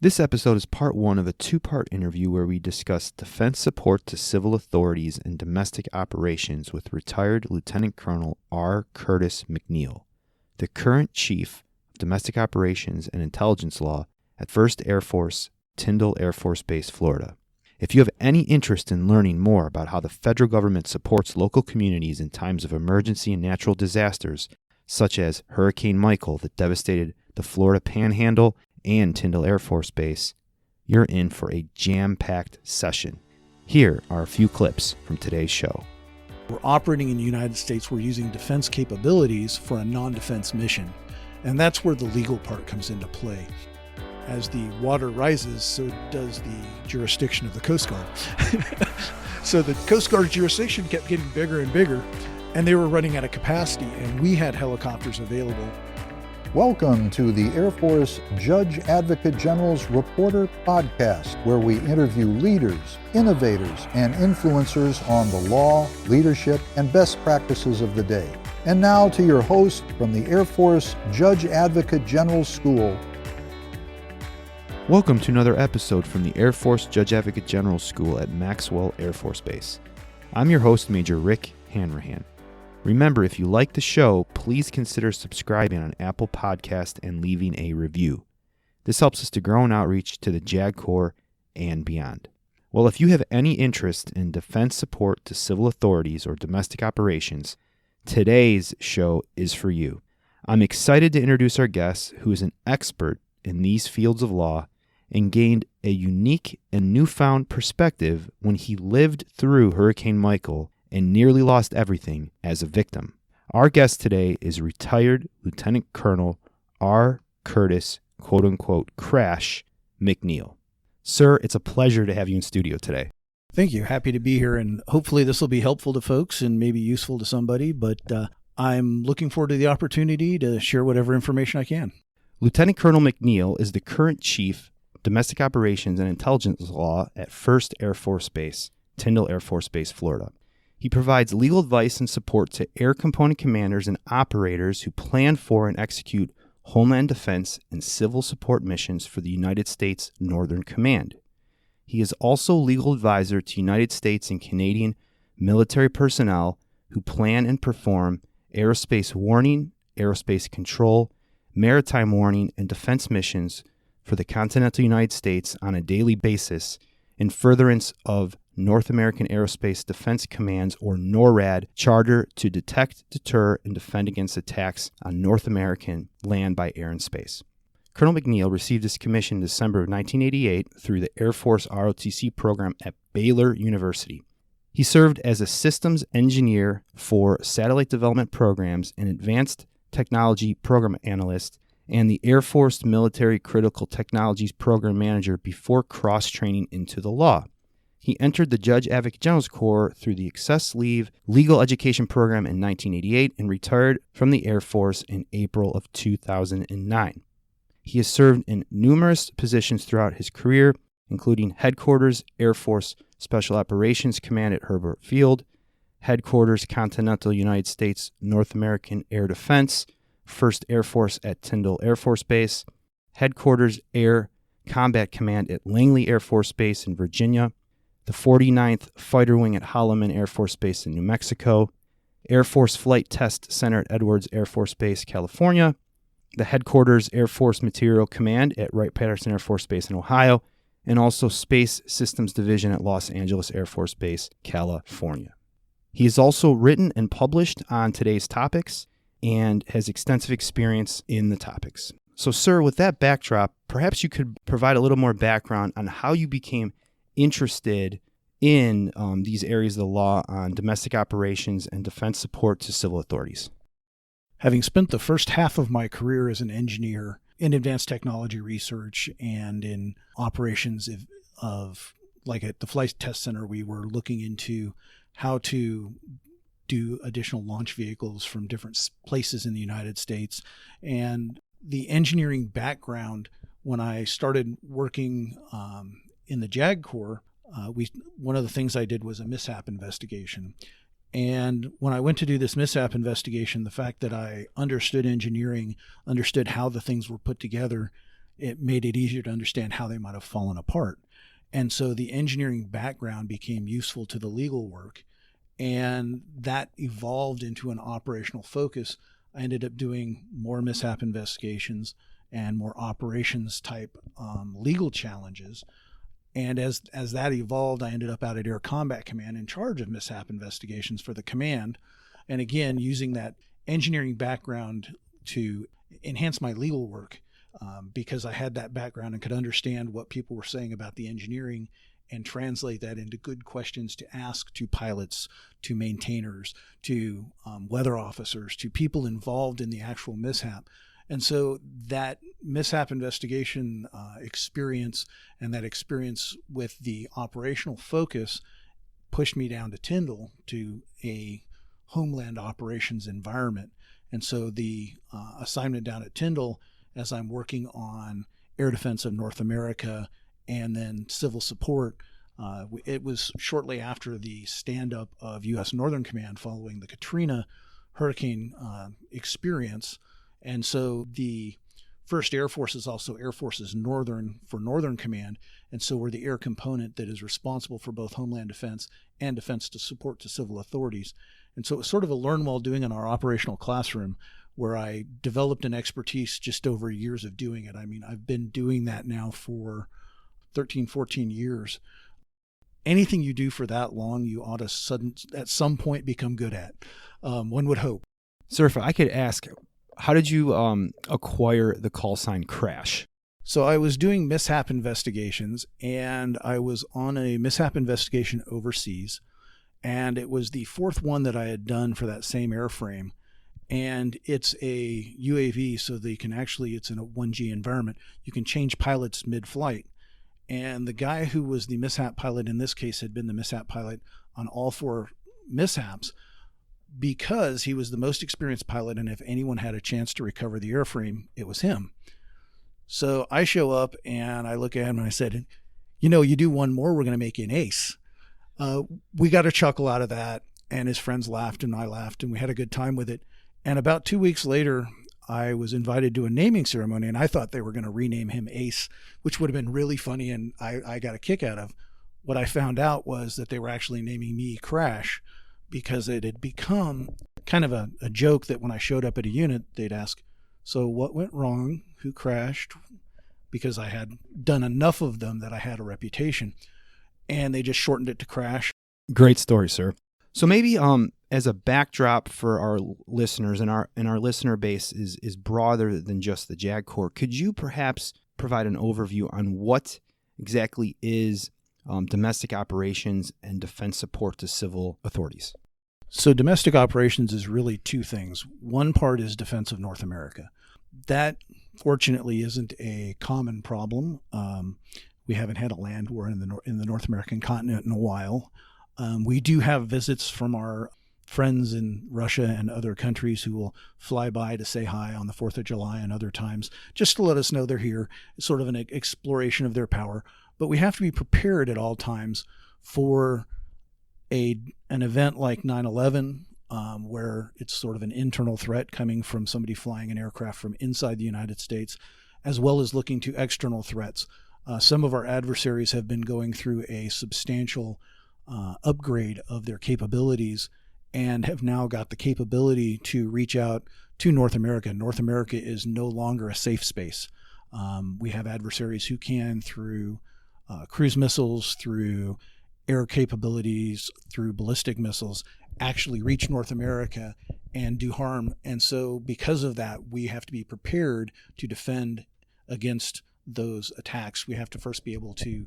This episode is part one of a two-part interview where we discuss defense support to civil authorities and domestic operations with Retired Lt Col R. Curtis McNeil, the current Chief of Domestic Operations and Intelligence Law at 1st Air Force, Tyndall Air Force Base, Florida. If you have any interest in learning more about how the federal government supports local communities in times of emergency and natural disasters, such as Hurricane Michael that devastated the Florida panhandle and Tyndall Air Force Base, you're in for a jam-packed session. Here are a few clips from today's show. We're operating in the United States. We're using defense capabilities for a non-defense mission. And that's where the legal part comes into play. As the water rises, so does the jurisdiction of the Coast Guard. So the Coast Guard jurisdiction kept getting bigger and bigger, and they were running out of capacity, and we had helicopters available. Welcome to the Air Force Judge Advocate General's Reporter Podcast, where we interview leaders, innovators, and influencers on the law, leadership, and best practices of the day. And now to your host from the Air Force Judge Advocate General School. Welcome to another episode from the Air Force Judge Advocate General School at Maxwell Air Force Base. I'm your host, Major Rick Hanrahan. Remember, if you like the show, please consider subscribing on Apple Podcast and leaving a review. This helps us to grow in outreach to the JAG Corps and beyond. Well, if you have any interest in defense support to civil authorities or domestic operations, today's show is for you. I'm excited to introduce our guest, who is an expert in these fields of law and gained a unique and newfound perspective when he lived through Hurricane Michael and nearly lost everything as a victim. Our guest today is Retired Lt Col R. Curtis, quote-unquote, Crash McNeil. Sir, it's a pleasure to have you in studio today. Thank you. Happy to be here, and hopefully this will be helpful to folks and maybe useful to somebody, but I'm looking forward to the opportunity to share whatever information I can. Lt Col McNeil is the current Chief Domestic Operations and Intelligence Law at 1st Air Force Base, Tyndall Air Force Base, Florida. He provides legal advice and support to air component commanders and operators who plan for and execute homeland defense and civil support missions for the United States Northern Command. He is also legal advisor to United States and Canadian military personnel who plan and perform aerospace warning, aerospace control, maritime warning, and defense missions for the continental United States on a daily basis in furtherance of North American Aerospace Defense Command's, or NORAD, charter to detect, deter, and defend against attacks on North American land by air and space. Colonel McNeil received his commission in December of 1988 through the Air Force ROTC program at Baylor University. He served as a systems engineer for satellite development programs and advanced technology program analyst and the Air Force Military Critical Technologies Program Manager before cross-training into the law. He entered the Judge Advocate General's Corps through the Excess Leave Legal Education Program in 1988 and retired from the Air Force in April of 2009. He has served in numerous positions throughout his career, including Headquarters Air Force Special Operations Command at Herbert Field, Headquarters Continental United States North American Air Defense, 1st Air Force at Tyndall Air Force Base, Headquarters Air Combat Command at Langley Air Force Base in Virginia, the 49th Fighter Wing at Holloman Air Force Base in New Mexico, Air Force Flight Test Center at Edwards Air Force Base, California, the Headquarters Air Force Material Command at Wright-Patterson Air Force Base in Ohio, and also Space Systems Division at Los Angeles Air Force Base, California. He has also written and published on today's topics and has extensive experience in the topics. So, sir, with that backdrop, perhaps you could provide a little more background on how you became interested in these areas of the law on domestic operations and defense support to civil authorities. Having spent the first half of my career as an engineer in advanced technology research and in operations of like at the Flight Test Center, we were looking into how to do additional launch vehicles from different places in the United States. And the engineering background, when I started working in the JAG Corps, one of the things I did was a mishap investigation. And when I went to do this mishap investigation, the fact that I understood engineering, understood how the things were put together, it made it easier to understand how they might have fallen apart. And so the engineering background became useful to the legal work, and that evolved into an operational focus. I ended up doing more mishap investigations and more operations type legal challenges. And as that evolved, I ended up out at Air Combat Command in charge of mishap investigations for the command. And again, using that engineering background to enhance my legal work, because I had that background and could understand what people were saying about the engineering and translate that into good questions to ask to pilots, to maintainers, to weather officers, to people involved in the actual mishap. And so that mishap investigation experience and that experience with the operational focus pushed me down to Tyndall, to a homeland operations environment. And so the assignment down at Tyndall, as I'm working on air defense of North America and then civil support, it was shortly after the stand-up of U.S. Northern Command following the Katrina hurricane experience. And so the 1st Air Force is also Air Force's Northern for Northern Command. And so we're the air component that is responsible for both homeland defense and defense to support to civil authorities. And so it was sort of a learn while doing in our operational classroom, where I developed an expertise just over years of doing it. I mean, I've been doing that now for 13, 14 years. Anything you do for that long, you ought to at some point become good at. One would hope. Sir, if I could ask, how did you acquire the call sign Crash? So I was doing mishap investigations, and I was on a mishap investigation overseas, and it was the 4th one that I had done for that same airframe. And it's a UAV, so they can actually, it's in a 1G environment. You can change pilots mid-flight. And the guy who was the mishap pilot in this case had been the mishap pilot on all 4 mishaps, because he was the most experienced pilot, and if anyone had a chance to recover the airframe, it was him. So I show up and I look at him and I said, you know, you do one more, we're going to make you an ace. We got a chuckle out of that, and his friends laughed and I laughed, and we had a good time with it. And about 2 weeks later, I was invited to a naming ceremony, and I thought they were going to rename him Ace, which would have been really funny, and I got a kick out of. What I found out was that they were actually naming me Crash, because it had become kind of a joke that when I showed up at a unit, they'd ask, so what went wrong? Who crashed? Because I had done enough of them that I had a reputation, and they just shortened it to Crash. Great story, sir. So maybe as a backdrop for our listeners, and our listener base is broader than just the JAG Corps, could you perhaps provide an overview on what exactly is domestic operations and defense support to civil authorities? So domestic operations is really 2 things. One part is defense of North America. That, fortunately, isn't a common problem. We haven't had a land war in the North American continent in a while. We do have visits from our friends in Russia and other countries who will fly by to say hi on the 4th of July and other times, just to let us know they're here. It's sort of an exploration of their power. But we have to be prepared at all times for an event like 9/11, where it's sort of an internal threat coming from somebody flying an aircraft from inside the United States, as well as looking to external threats. Some of our adversaries have been going through a substantial upgrade of their capabilities and have now got the capability to reach out to North America. North America is no longer a safe space. We have adversaries who can, through cruise missiles, through air capabilities, through ballistic missiles, actually reach North America and do harm. And so because of that, we have to be prepared to defend against those attacks. We have to first be able to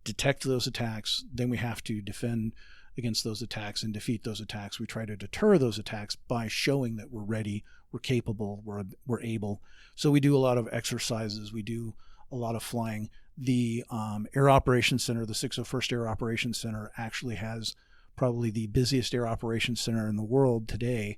detect those attacks. Then we have to defend against those attacks and defeat those attacks. We try to deter those attacks by showing that we're ready, we're capable, we're able. So we do a lot of exercises. We do a lot of flying. The Air Operations Center, the 601st Air Operations Center, actually has probably the busiest air operations center in the world today,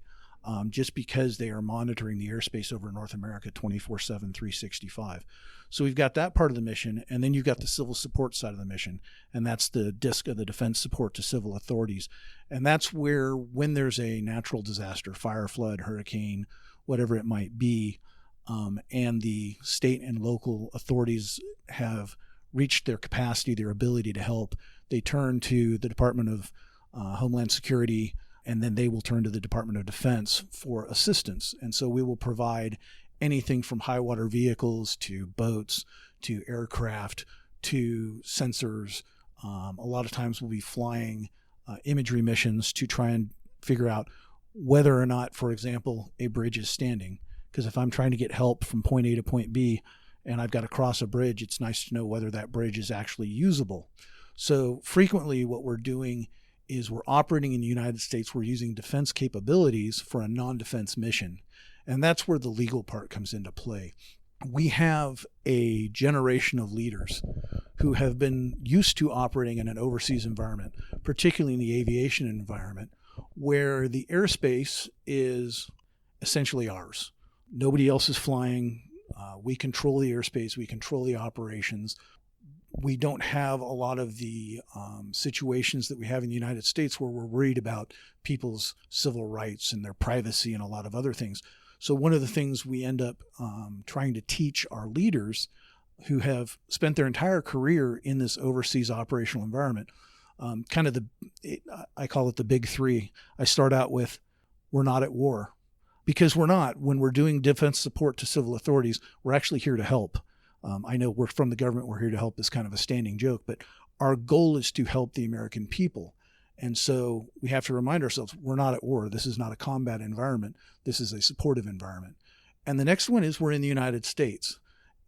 just because they are monitoring the airspace over North America 24/7, 365. So we've got that part of the mission, and then you've got the civil support side of the mission, and that's the disc of the defense support to civil authorities. And that's where, when there's a natural disaster, fire, flood, hurricane, whatever it might be, and the state and local authorities have reached their capacity, their ability to help, they turn to the Department of Homeland Security, and then they will turn to the Department of Defense for assistance. And so we will provide anything from high water vehicles to boats to aircraft to sensors. A lot of times we'll be flying imagery missions to try and figure out whether or not, for example, a bridge is standing. Because if I'm trying to get help from point A to point B and I've got to cross a bridge, it's nice to know whether that bridge is actually usable. So frequently what we're doing is we're operating in the United States, we're using defense capabilities for a non-defense mission. And that's where the legal part comes into play. We have a generation of leaders who have been used to operating in an overseas environment, particularly in the aviation environment, where the airspace is essentially ours. Nobody else is flying. We control the airspace. We control the operations. We don't have a lot of the situations that we have in the United States where we're worried about people's civil rights and their privacy and a lot of other things. So one of the things we end up trying to teach our leaders who have spent their entire career in this overseas operational environment, I call it the big three. I start out with, we're not at war. Because we're not. When we're doing defense support to civil authorities, we're actually here to help. I know we're from the government, we're here to help is kind of a standing joke, but our goal is to help the American people. And so we have to remind ourselves, we're not at war. This is not a combat environment. This is a supportive environment. And the next one is we're in the United States.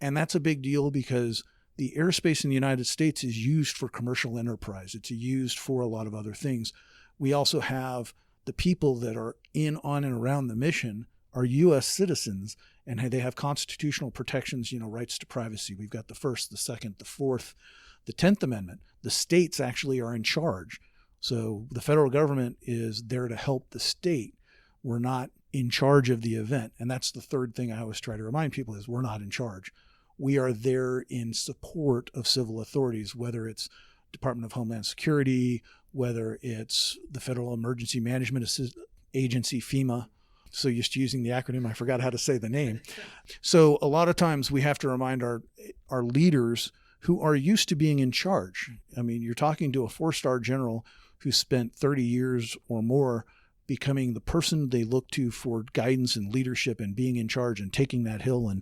And that's a big deal because the airspace in the United States is used for commercial enterprise. It's used for a lot of other things. We also have the people that are in, on, and around the mission are U.S. citizens, and they have constitutional protections, rights to privacy. We've got the First, the Second, the Fourth, the 10th Amendment. The states actually are in charge. So the federal government is there to help the state. We're not in charge of the event. And that's the third thing I always try to remind people is we're not in charge. We are there in support of civil authorities, whether it's Department of Homeland Security, whether it's the Federal Emergency Management Agency, FEMA. So used to using the acronym, I forgot how to say the name. So a lot of times we have to remind our leaders who are used to being in charge. I mean, you're talking to a 4-star general who spent 30 years or more becoming the person they look to for guidance and leadership and being in charge and taking that hill and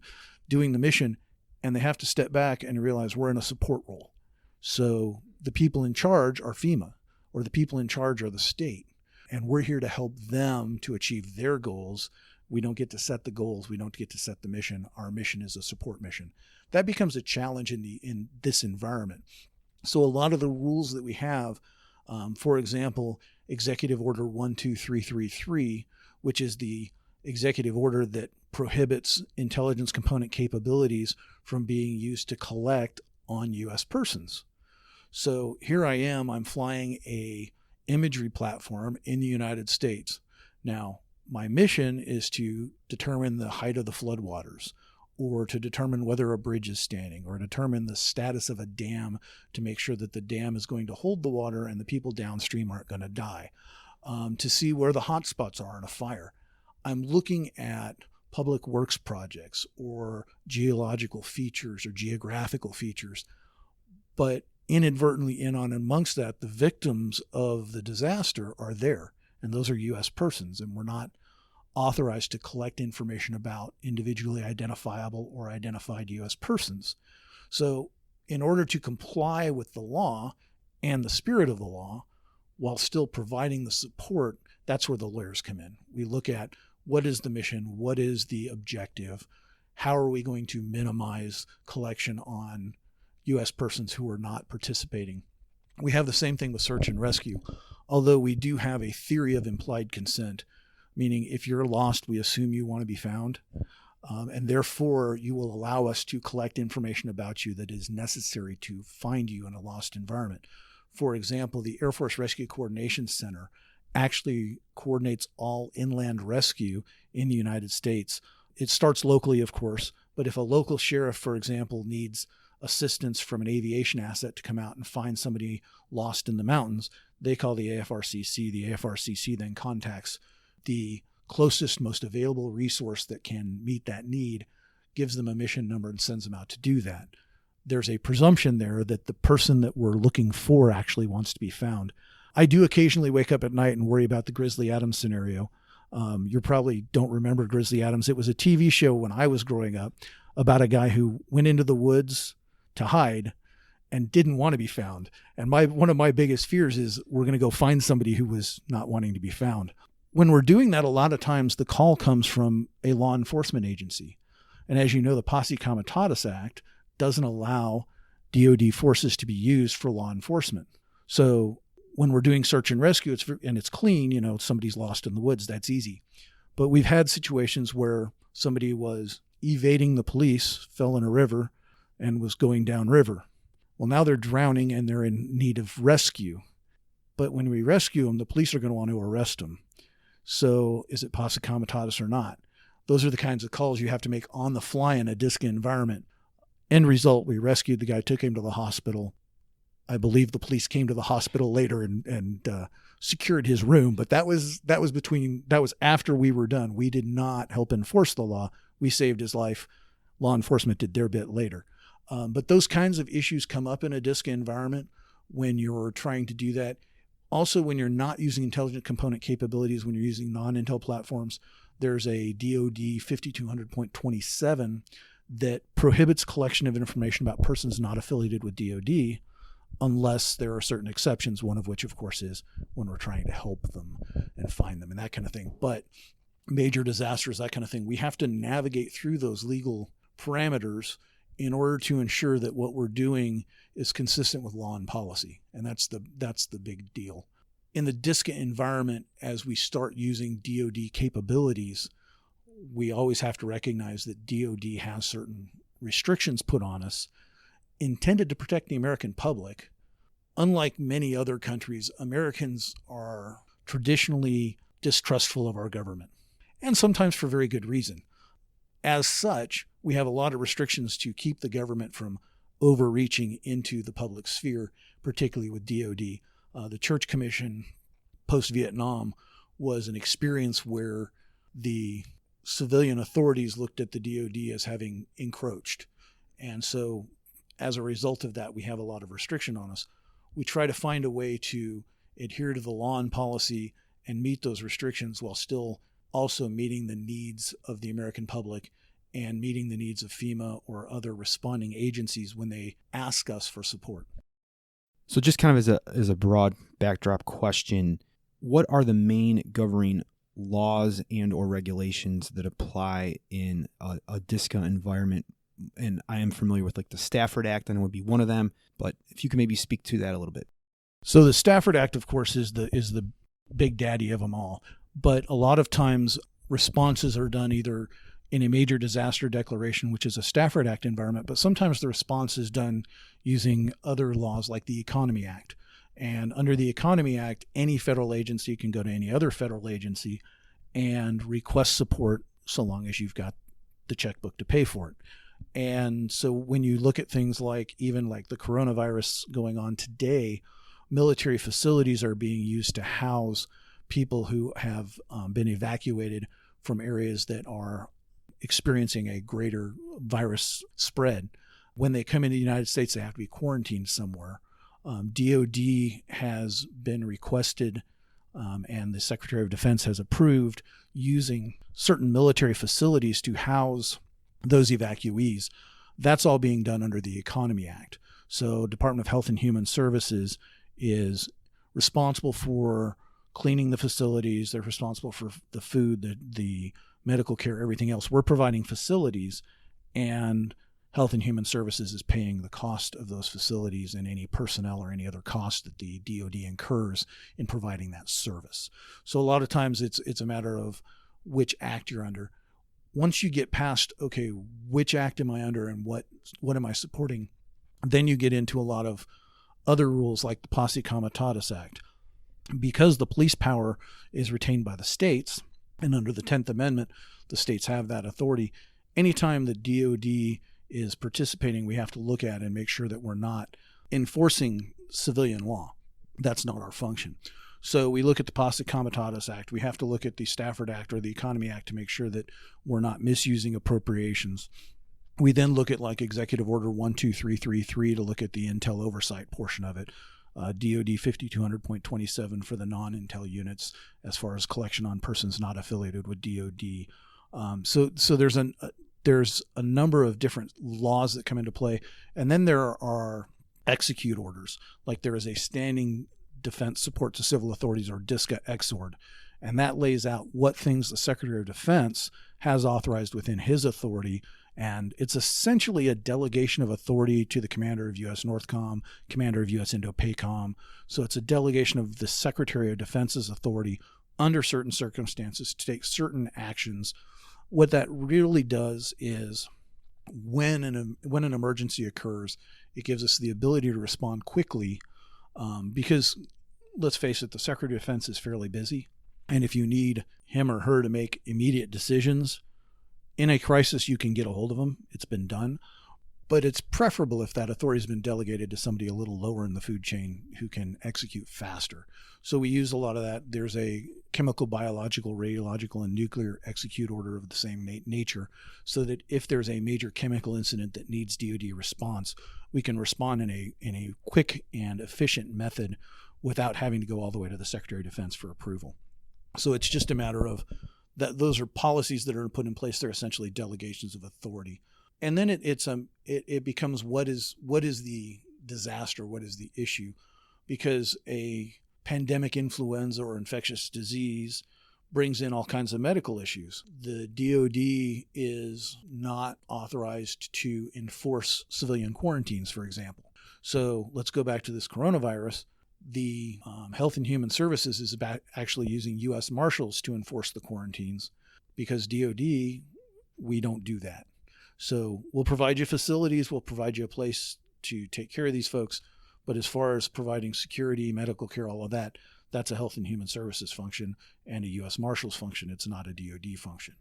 doing the mission. And they have to step back and realize we're in a support role. So the people in charge are FEMA, or the people in charge are the state. And we're here to help them to achieve their goals. We don't get to set the goals. We don't get to set the mission. Our mission is a support mission. That becomes a challenge in this environment. So a lot of the rules that we have, for example, Executive Order 12333, which is the executive order that prohibits intelligence component capabilities from being used to collect on U.S. persons. So here I am, I'm flying a imagery platform in the United States. Now, my mission is to determine the height of the floodwaters, or to determine whether a bridge is standing, or determine the status of a dam to make sure that the dam is going to hold the water and the people downstream aren't going to die, to see where the hot spots are in a fire. I'm looking at public works projects or geological features or geographical features, but inadvertently in on amongst that, the victims of the disaster are there, and those are U.S. persons, and we're not authorized to collect information about individually identifiable or identified U.S. persons. So in order to comply with the law and the spirit of the law, while still providing the support, that's where the lawyers come in. We look at what is the mission, what is the objective, how are we going to minimize collection on U.S. persons who are not participating. We have the same thing with search and rescue, although we do have a theory of implied consent, meaning if you're lost, we assume you want to be found, and therefore you will allow us to collect information about you that is necessary to find you in a lost environment. For example, the Air Force Rescue Coordination Center actually coordinates all inland rescue in the United States. It starts locally, of course, but if a local sheriff, for example, needs assistance from an aviation asset to come out and find somebody lost in the mountains, they call the AFRCC. The AFRCC then contacts the closest, most available resource that can meet that need gives them a mission number, and sends them out to do that. There's a presumption there that the person that we're looking for actually wants to be found. I do occasionally wake up at night and worry about the Grizzly Adams scenario. You probably don't remember Grizzly Adams. It was a TV show when I was growing up about a guy who went into the woods to hide and didn't want to be found. And one of my biggest fears is we're going to go find somebody who was not wanting to be found. When we're doing that, a lot of times the call comes from a law enforcement agency. And as you know, the Posse Comitatus Act doesn't allow DOD forces to be used for law enforcement. So when we're doing search and rescue, it's clean, somebody's lost in the woods, that's easy. But we've had situations where somebody was evading the police, fell in a river, and was going downriver. Well, now they're drowning and they're in need of rescue. But when we rescue them, the police are going to want to arrest them. So is it Posse Comitatus or not? Those are the kinds of calls you have to make on the fly in a DISCA environment. End result, we rescued the guy, took him to the hospital. I believe the police came to the hospital later and secured his room, but that was after we were done. We did not help enforce the law. We saved his life. Law enforcement did their bit later. But those kinds of issues come up in a DISCA environment when you're trying to do that. Also, when you're not using intelligent component capabilities, when you're using non-Intel platforms, there's a DoD 5200.27 that prohibits collection of information about persons not affiliated with DoD unless there are certain exceptions, one of which, of course, is when we're trying to help them and find them and that kind of thing. But major disasters, that kind of thing, we have to navigate through those legal parameters in order to ensure that what we're doing is consistent with law and policy. And that's the big deal. In the DISCA environment, as we start using DoD capabilities, we always have to recognize that DoD has certain restrictions put on us intended to protect the American public. Unlike many other countries, Americans are traditionally distrustful of our government, and sometimes for very good reason. As such, we have a lot of restrictions to keep the government from overreaching into the public sphere, particularly with DoD. The Church Commission post-Vietnam was an experience where the civilian authorities looked at the DoD as having encroached. And so as a result of that, we have a lot of restriction on us. We try to find a way to adhere to the law and policy and meet those restrictions while still also meeting the needs of the American public and meeting the needs of FEMA or other responding agencies when they ask us for support. So just kind of as a broad backdrop question, what are the main governing laws and or regulations that apply in a DISCA environment? And I am familiar with like the Stafford Act, and it would be one of them, but if you could maybe speak to that a little bit. So the Stafford Act, of course, is the big daddy of them all. But a lot of times responses are done either in a major disaster declaration, which is a Stafford Act environment, but sometimes the response is done using other laws like the Economy Act. And under the Economy Act, any federal agency can go to any other federal agency and request support so long as you've got the checkbook to pay for it. And so when you look at things like even like the coronavirus going on today, military facilities are being used to house people who have been evacuated from areas that are experiencing a greater virus spread. When they come into the United States, they have to be quarantined somewhere. DOD has been requested, and the Secretary of Defense has approved using certain military facilities to house those evacuees. That's all being done under the Economy Act. So Department of Health and Human Services is responsible for cleaning the facilities. They're responsible for the food, the medical care, everything else. We're providing facilities, and Health and Human Services is paying the cost of those facilities and any personnel or any other cost that the DoD incurs in providing that service. So a lot of times it's a matter of which act you're under. Once you get past, okay, which act am I under and what am I supporting, then you get into a lot of other rules like the Posse Comitatus Act. Because the police power is retained by the states, and under the 10th Amendment, the states have that authority. Anytime the DoD is participating, we have to look at and make sure that we're not enforcing civilian law. That's not our function. So we look at the Posse Comitatus Act. We have to look at the Stafford Act or the Economy Act to make sure that we're not misusing appropriations. We then look at like Executive Order 12333 to look at the intel oversight portion of it. DOD 5200.27 for the non-intel units as far as collection on persons not affiliated with DOD. So there's a number of different laws that come into play. And then there are execute orders. Like there is a standing defense support to civil authorities, or DISCA exord. And that lays out what things the Secretary of Defense has authorized within his authority. And it's essentially a delegation of authority to the commander of U.S. NORTHCOM, commander of U.S. INDOPACOM. So it's a delegation of the Secretary of Defense's authority under certain circumstances to take certain actions. What that really does is when an emergency occurs, it gives us the ability to respond quickly because, let's face it, the Secretary of Defense is fairly busy. And if you need him or her to make immediate decisions, in a crisis, you can get a hold of them. It's been done. But it's preferable if that authority has been delegated to somebody a little lower in the food chain who can execute faster. So we use a lot of that. There's a chemical, biological, radiological, and nuclear execute order of the same nature, so that if there's a major chemical incident that needs DoD response, we can respond in a quick and efficient method without having to go all the way to the Secretary of Defense for approval. So it's just a matter of that. Those are policies that are put in place. They're essentially delegations of authority. And then it becomes what is the disaster, what is the issue, because a pandemic, influenza, or infectious disease brings in all kinds of medical issues. The DoD is not authorized to enforce civilian quarantines, for example. So let's go back to this coronavirus. The Health and Human Services is actually using U.S. Marshals to enforce the quarantines, because DoD, we don't do that. So we'll provide you facilities, we'll provide you a place to take care of these folks. But as far as providing security, medical care, all of that, that's a Health and Human Services function and a U.S. Marshals function. It's not a DoD function.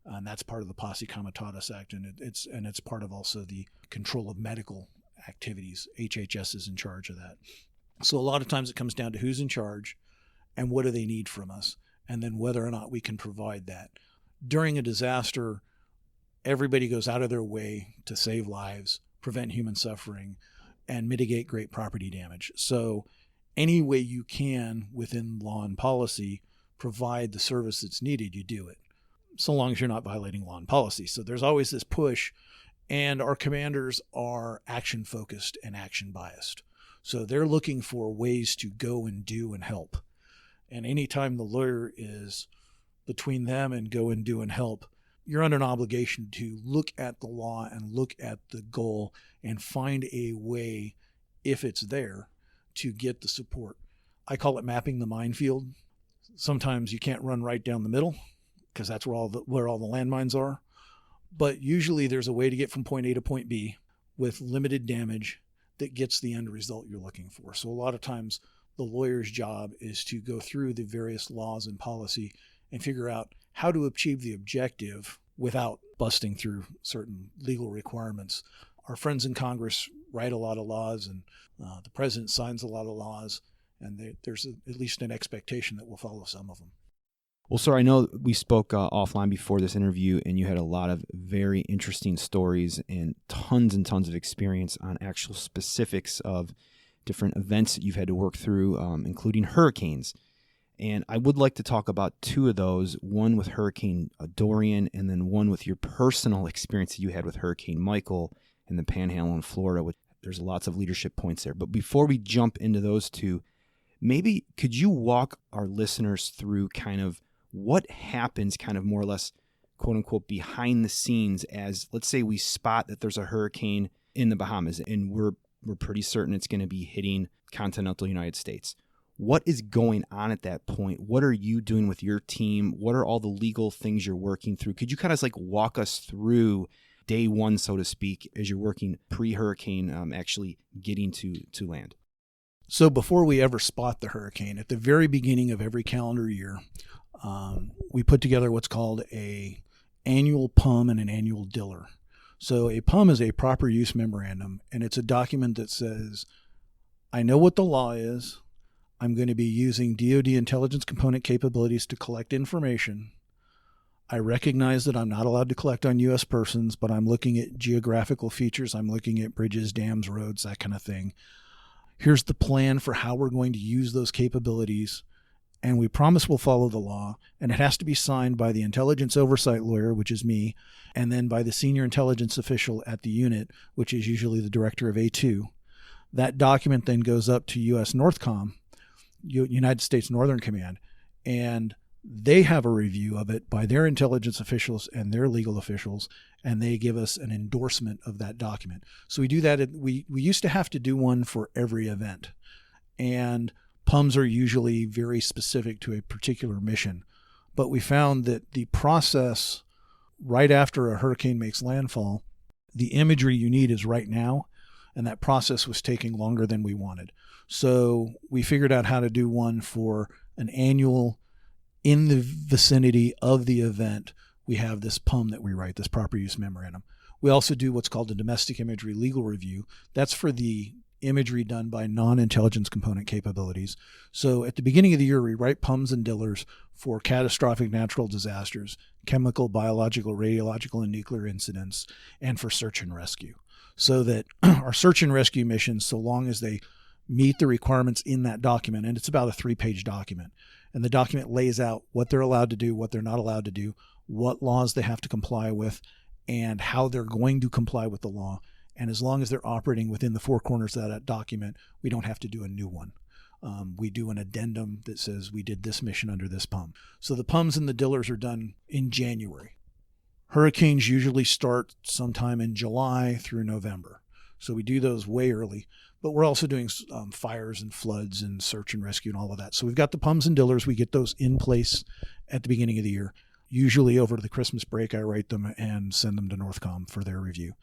And that's part of the Posse Comitatus Act, and it's part of also the control of medical activities. HHS is in charge of that. So a lot of times it comes down to who's in charge and what do they need from us, and then whether or not we can provide that. During a disaster, everybody goes out of their way to save lives, prevent human suffering, and mitigate great property damage. So any way you can within law and policy provide the service that's needed, you do it, so long as you're not violating law and policy. So there's always this push, and our commanders are action focused and action biased. So they're looking for ways to go and do and help. And anytime the lawyer is between them and go and do and help, you're under an obligation to look at the law and look at the goal and find a way, if it's there, to get the support. I call it mapping the minefield. Sometimes you can't run right down the middle because that's where all the landmines are. But usually there's a way to get from point A to point B with limited damage that gets the end result you're looking for. So a lot of times the lawyer's job is to go through the various laws and policy and figure out how to achieve the objective without busting through certain legal requirements. Our friends in Congress write a lot of laws, and the president signs a lot of laws, and there's at least an expectation that we'll follow some of them. Well, sir, I know we spoke offline before this interview, and you had a lot of very interesting stories and tons of experience on actual specifics of different events that you've had to work through, including hurricanes. And I would like to talk about two of those, one with Hurricane Dorian and then one with your personal experience that you had with Hurricane Michael in the Panhandle in Florida. There's lots of leadership points there. But before we jump into those two, maybe could you walk our listeners through kind of what happens kind of more or less, quote unquote, behind the scenes as, let's say we spot that there's a hurricane in the Bahamas and we're pretty certain it's going to be hitting continental United States. What is going on at that point? What are you doing with your team? What are all the legal things you're working through? Could you kind of like walk us through day one, so to speak, as you're working pre-hurricane, actually getting to land? So before we ever spot the hurricane, at the very beginning of every calendar year, we put together what's called a annual PUM and an annual DILR. So a PUM is a proper use memorandum, and it's a document that says, I know what the law is. I'm going to be using DoD intelligence component capabilities to collect information. I recognize that I'm not allowed to collect on U.S. persons, but I'm looking at geographical features. I'm looking at bridges, dams, roads, that kind of thing. Here's the plan for how we're going to use those capabilities. And we promise we'll follow the law. And it has to be signed by the intelligence oversight lawyer, which is me, and then by the senior intelligence official at the unit, which is usually the director of A2. That document then goes up to U.S. NORTHCOM, United States Northern Command, and they have a review of it by their intelligence officials and their legal officials, and they give us an endorsement of that document. So we do that. We used to have to do one for every event, and PUMs are usually very specific to a particular mission. But we found that the process right after a hurricane makes landfall, the imagery you need is right now, and that process was taking longer than we wanted. So we figured out how to do one for an annual in the vicinity of the event. We have this PUM that we write, this proper use memorandum. We also do what's called a domestic imagery legal review. That's for the imagery done by non-intelligence component capabilities. So at the beginning of the year, we write PUMs and DILRs for catastrophic natural disasters, chemical, biological, radiological, and nuclear incidents, and for search and rescue. So that our search and rescue missions, so long as they meet the requirements in that document, and it's about a 3-page document, and the document lays out what they're allowed to do, what they're not allowed to do, what laws they have to comply with, and how they're going to comply with the law. And as long as they're operating within the 4 corners of that document, we don't have to do a new one. We do an addendum that says we did this mission under this PUM. So the PUMs and the DILRs are done in January. Hurricanes usually start sometime in July through November. So we do those way early. But we're also doing fires and floods and search and rescue and all of that. So we've got the PUMs and DILRs. We get those in place at the beginning of the year. Usually over the Christmas break, I write them and send them to NORTHCOM for their review.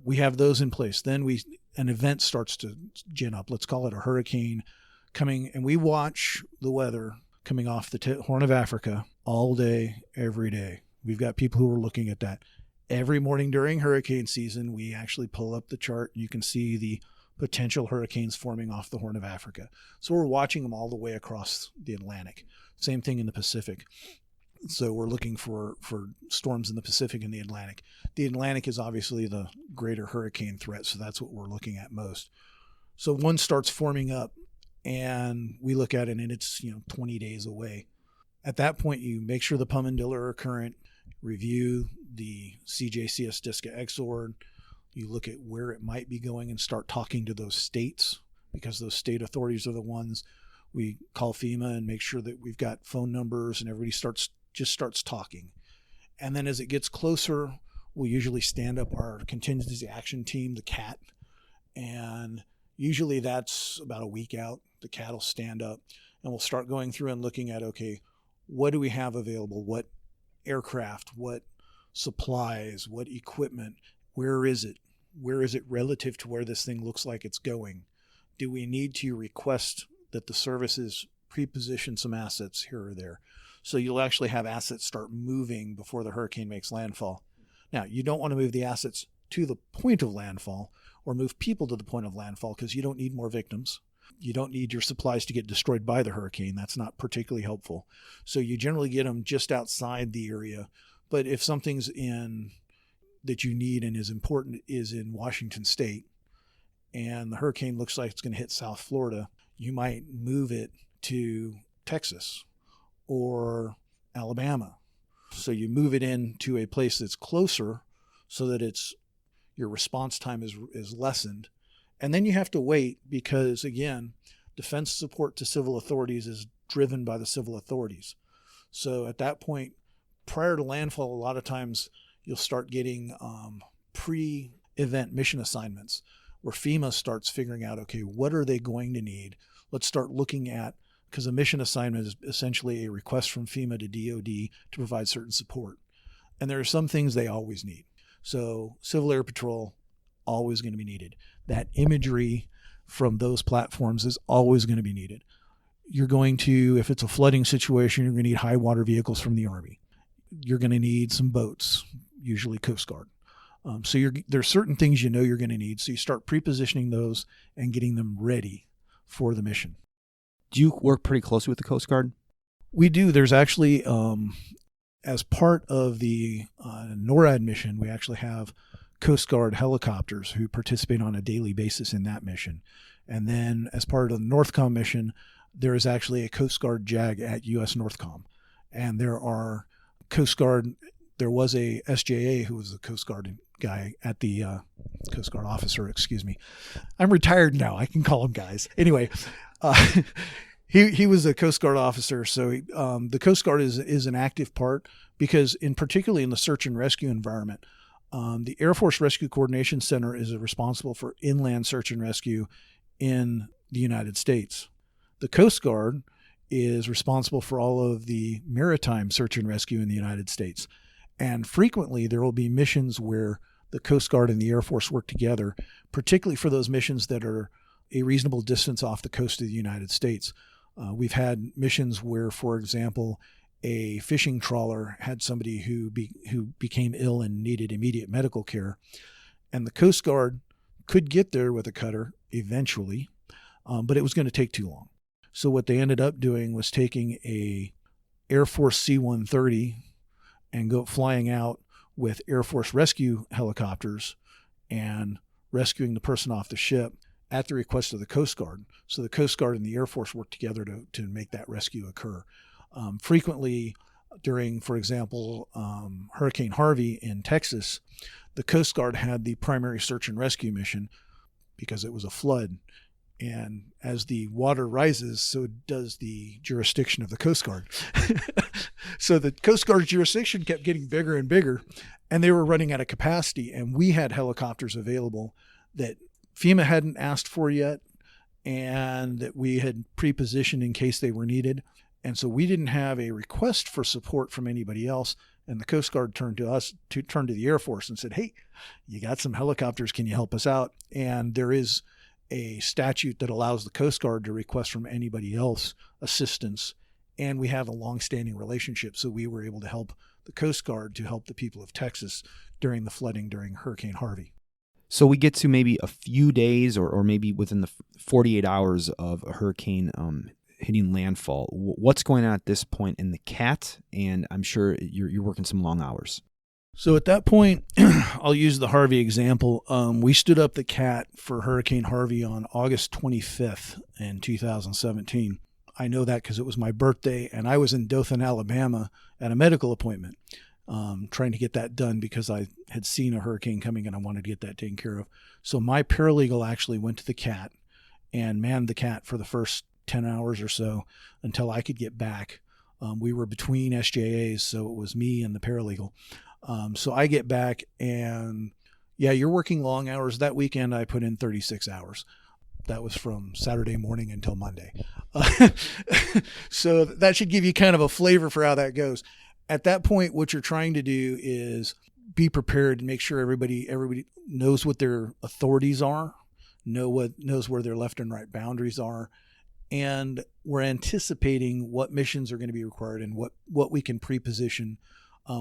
We have those in place. Then an event starts to gin up. Let's call it a hurricane coming, and we watch the weather coming off the Horn of Africa all day, every day. We've got people who are looking at that. Every morning during hurricane season, we actually pull up the chart. You can see the potential hurricanes forming off the Horn of Africa. So we're watching them all the way across the Atlantic. Same thing in the Pacific. So we're looking for storms in the Pacific and the Atlantic. The Atlantic is obviously the greater hurricane threat, so that's what we're looking at most. So one starts forming up, and we look at it, and it's 20 days away. At that point, you make sure the PUM and DILR are current, review the CJCS DISCA XORD, you look at where it might be going and start talking to those states, because those state authorities are the ones. We call FEMA and make sure that we've got phone numbers, and everybody just starts talking. And then as it gets closer, we'll usually stand up our contingency action team, the CAT, and usually that's about a week out. The CAT will stand up, and we'll start going through and looking at, okay, what do we have available? What aircraft, what supplies, what equipment, where is it? Where is it relative to where this thing looks like it's going? Do we need to request that the services pre-position some assets here or there? So you'll actually have assets start moving before the hurricane makes landfall. Now, you don't want to move the assets to the point of landfall or move people to the point of landfall, because you don't need more victims. You don't need your supplies to get destroyed by the hurricane. That's not particularly helpful. So you generally get them just outside the area. But if something's in that you need and is important is in Washington State, and the hurricane looks like it's going to hit South Florida, you might move it to Texas or Alabama. So you move it into a place that's closer so that your response time is lessened. And then you have to wait because, again, defense support to civil authorities is driven by the civil authorities. So at that point, prior to landfall, a lot of times you'll start getting pre-event mission assignments where FEMA starts figuring out, okay, what are they going to need? Let's start looking at, because a mission assignment is essentially a request from FEMA to DOD to provide certain support. And there are some things they always need. So Civil Air Patrol, always going to be needed. That imagery from those platforms is always going to be needed. You're going to, if it's a flooding situation, you're going to need high water vehicles from the Army. You're going to need some boats, usually Coast Guard. So there's certain things you're going to need. So you start pre-positioning those and getting them ready for the mission. Do you work pretty closely with the Coast Guard? We do. There's actually as part of the NORAD mission, we actually have Coast Guard helicopters who participate on a daily basis in that mission. And then as part of the NORTHCOM mission, there is actually a Coast Guard JAG at U.S. NORTHCOM. And there are Coast Guard, there was a SJA who was the Coast Guard guy at the Coast Guard officer, excuse me. I'm retired now. I can call him guys. Anyway, he was a Coast Guard officer. So the Coast Guard is an active part because particularly in the search and rescue environment, the Air Force Rescue Coordination Center is responsible for inland search and rescue in the United States. The Coast Guard is responsible for all of the maritime search and rescue in the United States. And frequently there will be missions where the Coast Guard and the Air Force work together, particularly for those missions that are a reasonable distance off the coast of the United States. We've had missions where, for example, a fishing trawler had somebody who became ill and needed immediate medical care. And the Coast Guard could get there with a cutter eventually, but it was going to take too long. So what they ended up doing was taking a Air Force C-130 and flying out with Air Force rescue helicopters and rescuing the person off the ship at the request of the Coast Guard. So the Coast Guard and the Air Force worked together to make that rescue occur. Frequently during, for example, Hurricane Harvey in Texas, the Coast Guard had the primary search and rescue mission because it was a flood. And as the water rises, so does the jurisdiction of the Coast Guard. So the Coast Guard's jurisdiction kept getting bigger and bigger, and they were running out of capacity. And we had helicopters available that FEMA hadn't asked for yet, and that we had pre-positioned in case they were needed. And so we didn't have a request for support from anybody else. And the Coast Guard turned to the Air Force and said, "Hey, you got some helicopters. Can you help us out?" And there is a statute that allows the Coast Guard to request from anybody else assistance. And we have a long-standing relationship. So we were able to help the Coast Guard to help the people of Texas during the flooding during Hurricane Harvey. So we get to maybe a few days or maybe within the 48 hours of a hurricane hitting landfall. What's going on at this point in the CAT? And I'm sure you're working some long hours. So at that point, I'll use the Harvey example. We stood up the CAT for Hurricane Harvey on August 25th in 2017. I know that because it was my birthday, and I was in Dothan, Alabama at a medical appointment trying to get that done because I had seen a hurricane coming and I wanted to get that taken care of. So my paralegal actually went to the CAT and manned the CAT for the first 10 hours or so until I could get back. We were between SJAs, so it was me and the paralegal. So I get back and yeah, you're working long hours. That weekend I put in 36 hours. That was from Saturday morning until Monday. So that should give you kind of a flavor for how that goes. At that point, what you're trying to do is be prepared and make sure everybody knows what their authorities are, knows where their left and right boundaries are. And we're anticipating what missions are going to be required and what we can pre-position.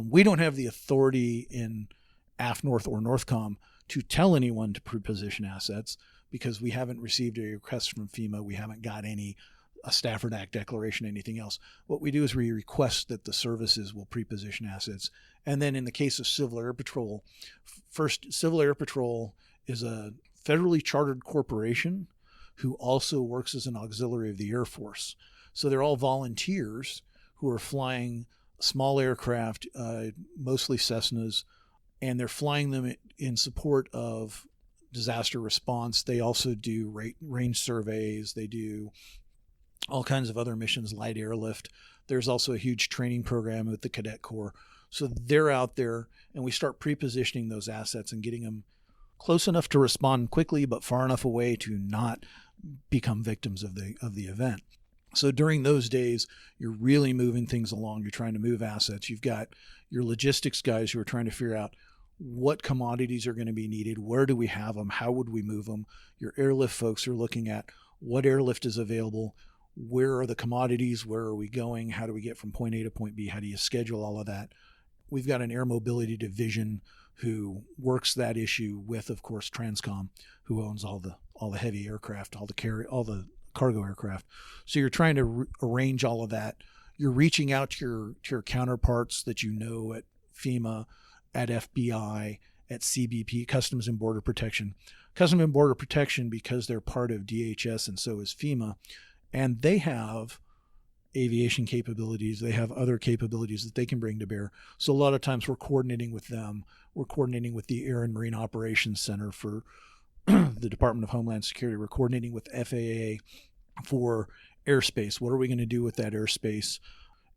We don't have the authority in AFNORTH or NORTHCOM to tell anyone to pre-position assets because we haven't received a request from FEMA. We haven't got a Stafford Act declaration, anything else. What we do is we request that the services will pre-position assets. And then in the case of Civil Air Patrol, first, Civil Air Patrol is a federally chartered corporation who also works as an auxiliary of the Air Force. So they're all volunteers who are flying small aircraft, mostly Cessnas, and they're flying them in support of disaster response. They also do range surveys. They do all kinds of other missions, light airlift. There's also a huge training program with the Cadet Corps. So they're out there, and we start pre-positioning those assets and getting them close enough to respond quickly, but far enough away to not become victims of the event. So during those days, you're really moving things along. You're trying to move assets. You've got your logistics guys who are trying to figure out what commodities are going to be needed. Where do we have them? How would we move them? Your airlift folks are looking at what airlift is available. Where are the commodities? Where are we going? How do we get from point A to point B? How do you schedule all of that? We've got an air mobility division who works that issue with, of course, Transcom, who owns all the heavy aircraft, all the cargo aircraft. So you're trying to arrange all of that. you're reaching out to your counterparts that you know at FEMA, at FBI, at CBP, Customs and Border Protection. Customs and Border Protection, because they're part of DHS and so is FEMA, and they have aviation capabilities. They have other capabilities that they can bring to bear. So a lot of times we're coordinating with them. We're coordinating with the Air and Marine Operations Center for the Department of Homeland Security. We're coordinating with FAA for airspace. What are we going to do with that airspace?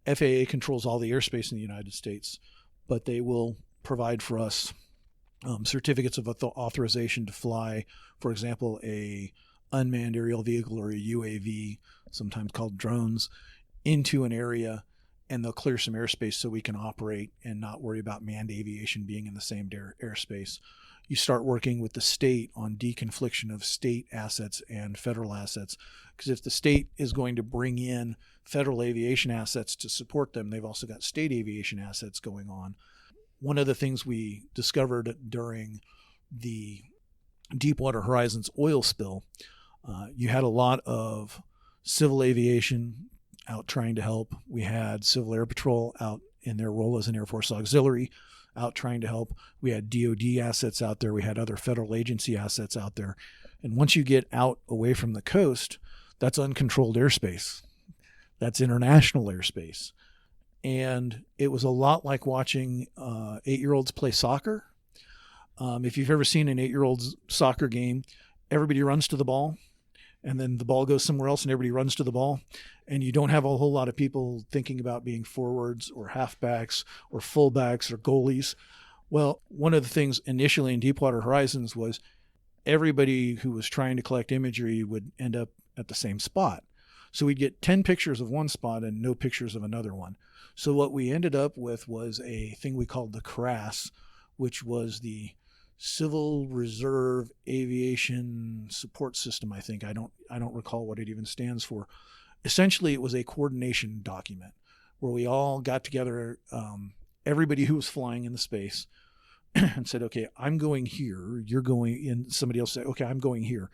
FAA controls all the airspace in the United States, but they will provide for us certificates of authorization to fly, for example, a unmanned aerial vehicle or a UAV, sometimes called drones, into an area, and they'll clear some airspace so we can operate and not worry about manned aviation being in the same airspace. You start working with the state on deconfliction of state assets and federal assets, because if the state is going to bring in federal aviation assets to support them, they've also got state aviation assets going on. One of the things we discovered during the Deepwater Horizon's oil spill, you had a lot of civil aviation out trying to help. We had Civil Air Patrol out in their role as an Air Force Auxiliary out trying to help. We had DOD assets out there. We had other federal agency assets out there. And once you get out away from the coast, that's uncontrolled airspace. That's international airspace. And it was a lot like watching 8-year-olds play soccer. If you've ever seen an 8-year-old's soccer game, everybody runs to the ball, and then the ball goes somewhere else and everybody runs to the ball. And you don't have a whole lot of people thinking about being forwards or halfbacks or fullbacks or goalies. Well, one of the things initially in Deepwater Horizons was everybody who was trying to collect imagery would end up at the same spot. So we'd get 10 pictures of one spot and no pictures of another one. So what we ended up with was a thing we called the CRAS, which was the Civil Reserve Aviation Support System, I think. I don't recall what it even stands for. Essentially, it was a coordination document where we all got together, everybody who was flying in the space, and said, okay, I'm going here, you're going, and somebody else said, okay, I'm going here.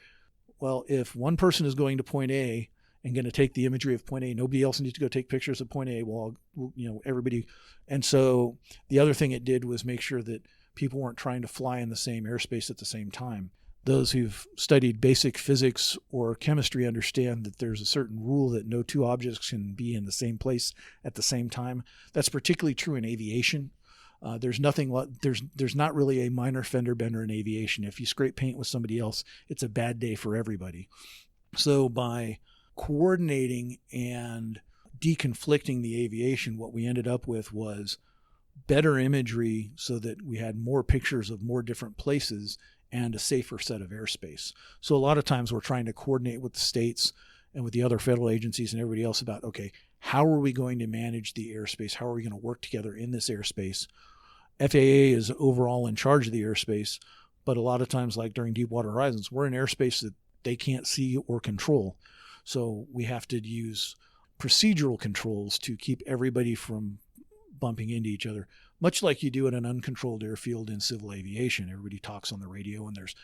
Well, if one person is going to point A and going to take the imagery of point A, nobody else needs to go take pictures of point A. Well, everybody. And so the other thing it did was make sure that people weren't trying to fly in the same airspace at the same time. Those who've studied basic physics or chemistry understand that there's a certain rule that no two objects can be in the same place at the same time. That's particularly true in aviation. There's not really a minor fender bender in aviation. If you scrape paint with somebody else, it's a bad day for everybody. So by coordinating and deconflicting the aviation, what we ended up with was better imagery so that we had more pictures of more different places and a safer set of airspace. So a lot of times we're trying to coordinate with the states and with the other federal agencies and everybody else about, okay, how are we going to manage the airspace? How are we going to work together in this airspace? FAA is overall in charge of the airspace, but a lot of times, like during Deepwater Horizons, we're in airspace that they can't see or control. So we have to use procedural controls to keep everybody from bumping into each other, much like you do at an uncontrolled airfield in civil aviation. Everybody talks on the radio, and there's,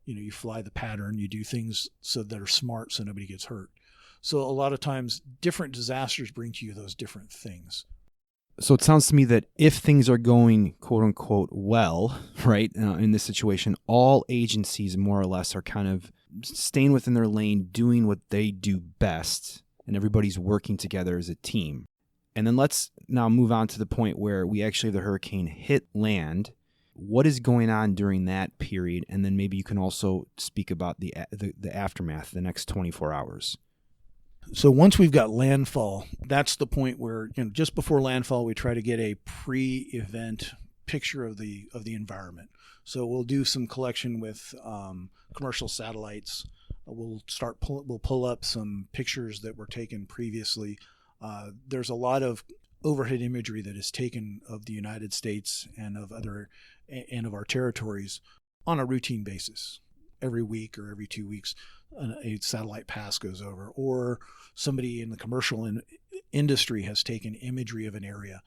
you fly the pattern, you do things so that are smart so nobody gets hurt. So a lot of times different disasters bring to you those different things. So it sounds to me that if things are going, quote unquote, well, right, in this situation, all agencies more or less are kind of staying within their lane, doing what they do best, and everybody's working together as a team. And then let's now move on to the point where we actually have the hurricane hit land. What is going on during that period? And then maybe you can also speak about the aftermath, the next 24 hours. So once we've got landfall, that's the point where, just before landfall, we try to get a pre-event picture of the environment. So we'll do some collection with commercial satellites. We'll pull up some pictures that were taken previously. There's a lot of overhead imagery that is taken of the United States and of our territories on a routine basis. Every week or every 2 weeks, a satellite pass goes over, or somebody in the commercial industry has taken imagery of an area.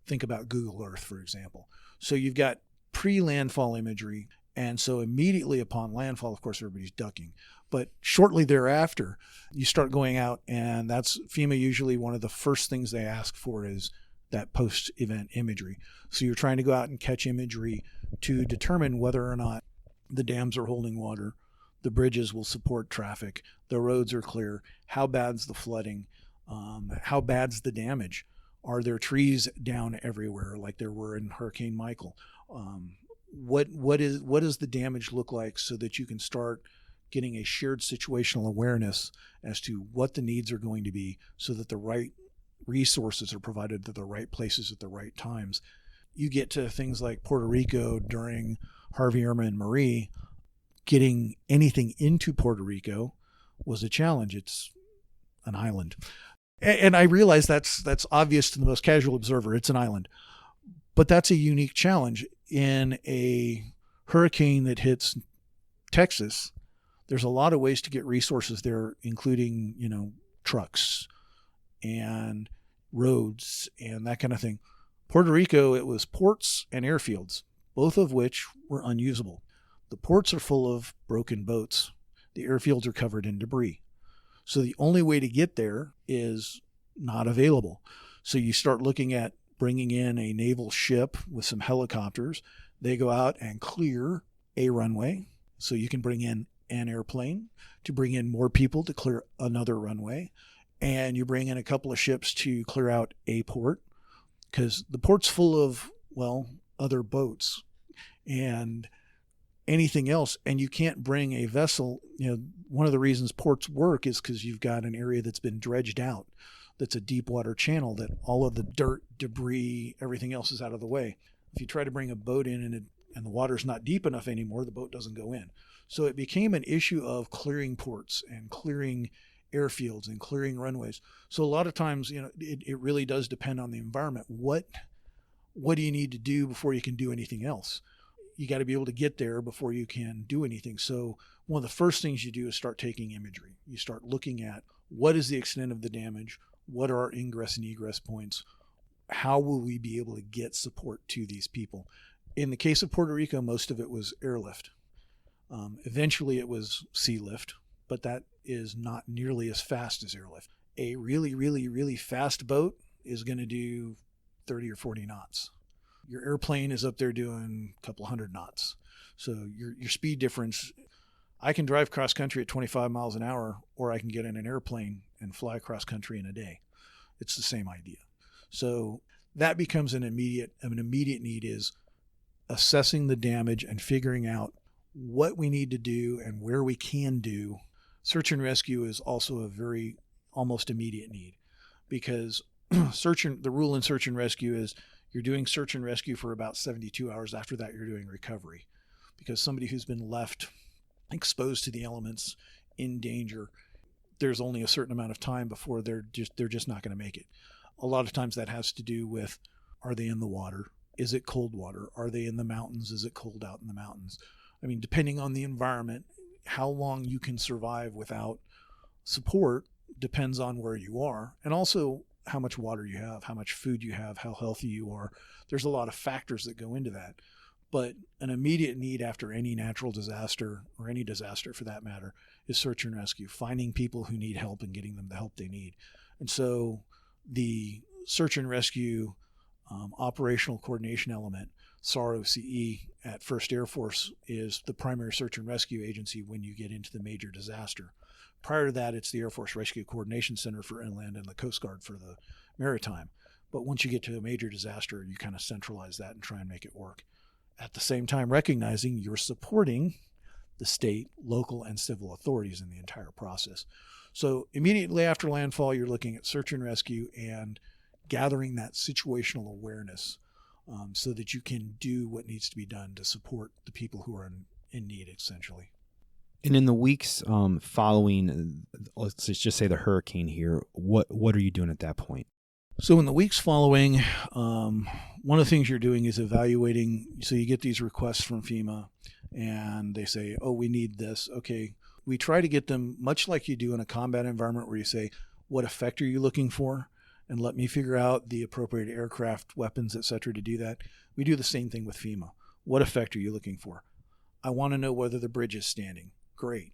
Think about Google Earth, for example. So you've got pre-landfall imagery, and so immediately upon landfall, of course, everybody's ducking. But shortly thereafter, you start going out, and that's FEMA usually one of the first things they ask for is that post-event imagery. So you're trying to go out and catch imagery to determine whether or not the dams are holding water, the bridges will support traffic, the roads are clear, how bad's the flooding, how bad's the damage. Are there trees down everywhere like there were in Hurricane Michael? What does the damage look like, so that you can start getting a shared situational awareness as to what the needs are going to be, so that the right resources are provided to the right places at the right times. You get to things like Puerto Rico during Harvey, Irma, and Marie. Getting anything into Puerto Rico was a challenge. It's an island. And I realize that's obvious to the most casual observer. It's an island. But that's a unique challenge. In a hurricane that hits Texas, there's a lot of ways to get resources there, including, trucks and roads and that kind of thing. Puerto Rico, it was ports and airfields, both of which were unusable. The ports are full of broken boats. The airfields are covered in debris. So the only way to get there is not available. So you start looking at bringing in a naval ship with some helicopters. They go out and clear a runway. So you can bring in an airplane to bring in more people to clear another runway. And you bring in a couple of ships to clear out a port, because the port's full of, other boats and anything else. And you can't bring a vessel. One of the reasons ports work is because you've got an area that's been dredged out, that's a deep water channel, that all of the dirt, debris, everything else is out of the way. If you try to bring a boat in and the water's not deep enough anymore, the boat doesn't go in. So it became an issue of clearing ports and clearing airfields and clearing runways. So a lot of times, it really does depend on the environment. What do you need to do before you can do anything else? You got to be able to get there before you can do anything. So one of the first things you do is start taking imagery. You start looking at what is the extent of the damage? What are our ingress and egress points? How will we be able to get support to these people? In the case of Puerto Rico, most of it was airlift. Eventually it was sea lift, but that is not nearly as fast as airlift. A really, really, really fast boat is going to do 30 or 40 knots. Your airplane is up there doing a couple hundred knots. So your speed difference, I can drive cross country at 25 miles an hour, or I can get in an airplane and fly across country in a day. It's the same idea. So that becomes an immediate need, is assessing the damage and figuring out what we need to do and where we can do. Search and rescue is also a very almost immediate need, because the rule in search and rescue is you're doing search and rescue for about 72 hours. After that, you're doing recovery, because somebody who's been left exposed to the elements, in danger, there's only a certain amount of time before they're just not going to make it. A lot of times that has to do with, are they in the water? Is it cold water? Are they in the mountains? Is it cold out in the mountains? I mean, depending on the environment, how long you can survive without support depends on where you are, and also how much water you have, how much food you have, how healthy you are. There's a lot of factors that go into that. But an immediate need after any natural disaster, or any disaster for that matter, is search and rescue, finding people who need help and getting them the help they need. And so the search and rescue operational coordination element, SAR-OCE at 1st Air Force, is the primary search and rescue agency when you get into the major disaster. Prior to that, it's the Air Force Rescue Coordination Center for Inland and the Coast Guard for the Maritime. But once you get to a major disaster, you kind of centralize that and try and make it work. At the same time, recognizing you're supporting the state, local, and civil authorities in the entire process. So immediately after landfall, you're looking at search and rescue and gathering that situational awareness so that you can do what needs to be done to support the people who are in need, essentially. And in the weeks following, let's just say the hurricane here, what are you doing at that point? So in the weeks following, one of the things you're doing is evaluating. So you get these requests from FEMA and they say, oh, we need this. Okay. We try to get them much like you do in a combat environment, where you say, what effect are you looking for? And let me figure out the appropriate aircraft, weapons, et cetera, to do that. We do the same thing with FEMA. What effect are you looking for? I want to know whether the bridge is standing. Great.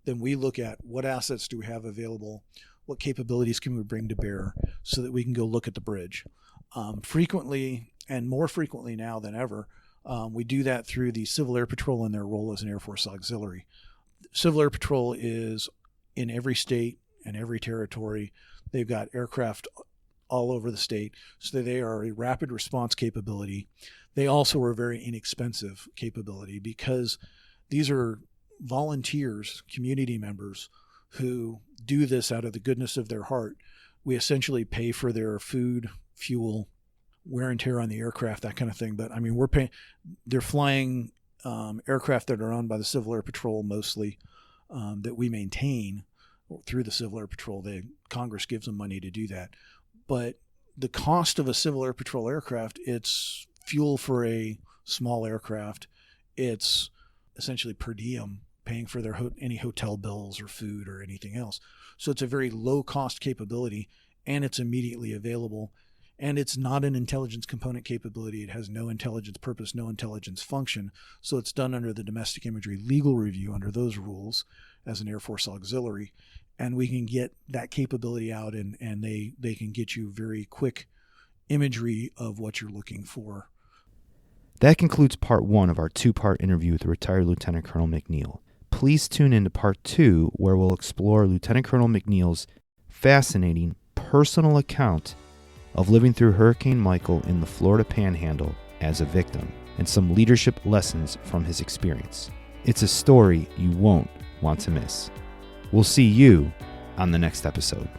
then we look at what assets do we have available, what capabilities can we bring to bear so that we can go look at the bridge. Frequently, and more frequently now than ever, we do that through the Civil Air Patrol in their role as an Air Force auxiliary. Civil Air Patrol is in every state and every territory. They've got aircraft all over the state, so they are a rapid response capability. They also are a very inexpensive capability because these are volunteers, community members who do this out of the goodness of their heart. We essentially pay for their food, fuel, wear and tear on the aircraft, that kind of thing. But I mean, they're flying aircraft that are owned by the Civil Air Patrol mostly, that we maintain through the Civil Air Patrol. Congress gives them money to do that. But the cost of a Civil Air Patrol aircraft, it's fuel for a small aircraft. It's essentially per diem, paying for their any hotel bills or food or anything else. So it's a very low cost capability, and it's immediately available. And it's not an intelligence component capability. It has no intelligence purpose, no intelligence function. So it's done under the domestic imagery legal review under those rules as an Air Force auxiliary. And we can get that capability out, and they can get you very quick imagery of what you're looking for. That concludes part 1 of our 2-part interview with Retired Lt Col McNeil. Please tune in to part 2, where we'll explore Lt Col McNeil's fascinating personal account of living through Hurricane Michael in the Florida Panhandle as a victim, and some leadership lessons from his experience. It's a story you won't want to miss. We'll see you on the next episode.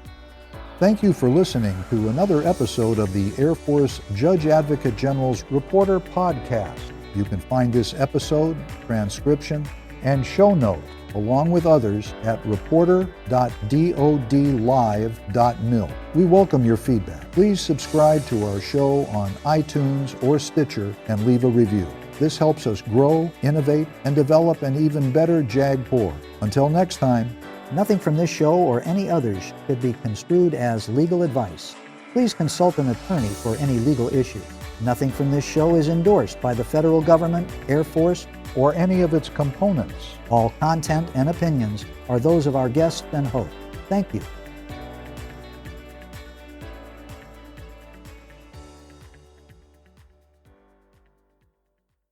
Thank you for listening to another episode of the Air Force Judge Advocate General's Reporter Podcast. You can find this episode, transcription, and show notes, along with others, at reporter.dodlive.mil. We welcome your feedback. Please subscribe to our show on iTunes or Stitcher and leave a review. This helps us grow, innovate, and develop an even better JAG Corps. Until next time, nothing from this show or any others should be construed as legal advice. Please consult an attorney for any legal issue. Nothing from this show is endorsed by the federal government, Air Force, or any of its components. All content and opinions are those of our guests and host. Thank you.